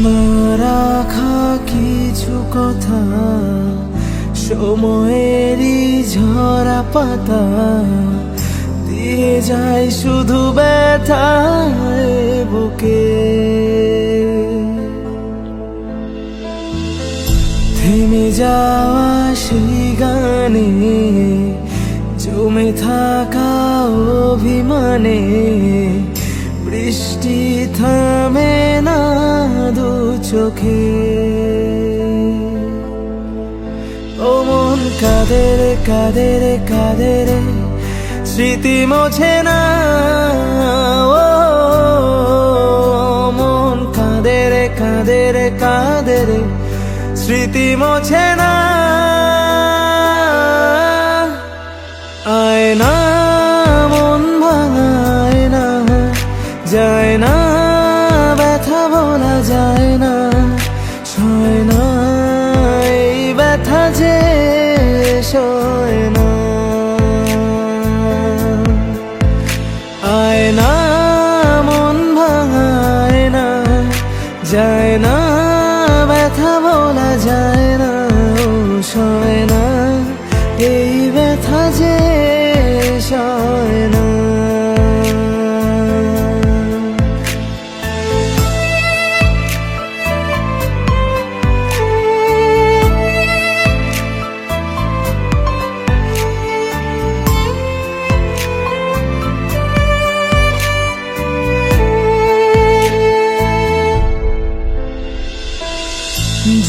না রাখা কিছু কথা সময়েরই ঝরা পাতা দিয়ে যায় শুধু ব্যথায় বুকে। থেমে যাওয়া সেই গানে জমে থাকা অভিমানে বৃষ্টি থামে না দু চোখে। ও মন কাঁদে রে কাঁদে রে কাঁদে রে স্মৃতি মোছে না। ও মন কাঁদে রে কাঁদে রে কাঁদে রে স্মৃতি মোছে না। আয় না মন ভাঙায় না, যায় না ব্যথা বলা যায় না, সয় না এই ব্যথা যে সয় না। আয় না মন ভাঙায় না, যায় না ব্যথা বলা যায় না, ও সয় না এই ব্যথা যে সয় না।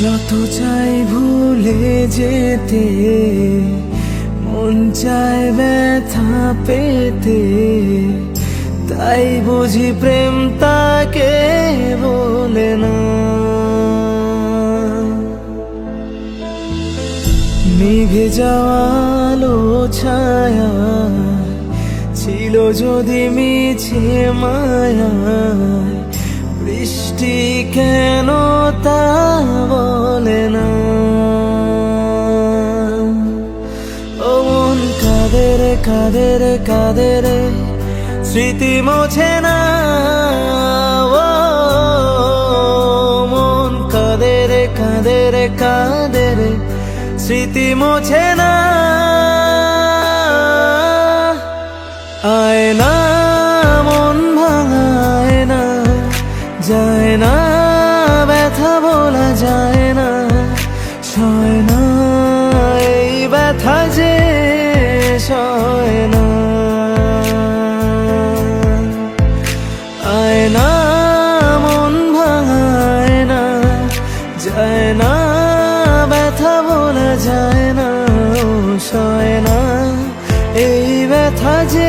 যত চাই ভুলে যেতে মন চায় ব্যথা পেতে, তাই বুঝি প্রেম তাকে বলে না। নিভে যাওয়া আলো ছায়া ছিল যদি মিছে মায়া, বৃষ্টি কেন তা বলে না। ও মন কাঁদে রে কাঁদে রে কাঁদে রে স্মৃতি মোছে না। ও মন কাঁদে রে কাঁদে রে কাঁদে রে স্মৃতি মোছে না। আয় না মন ভাঙায় না, যায় না ব্যথা বলা যায় না, সয় না এই ব্যথা যে সয় না। আয় না মন ভাঙায় না, যায় না ব্যথা বলা যায় না, ও সয় না এই ব্যথা যে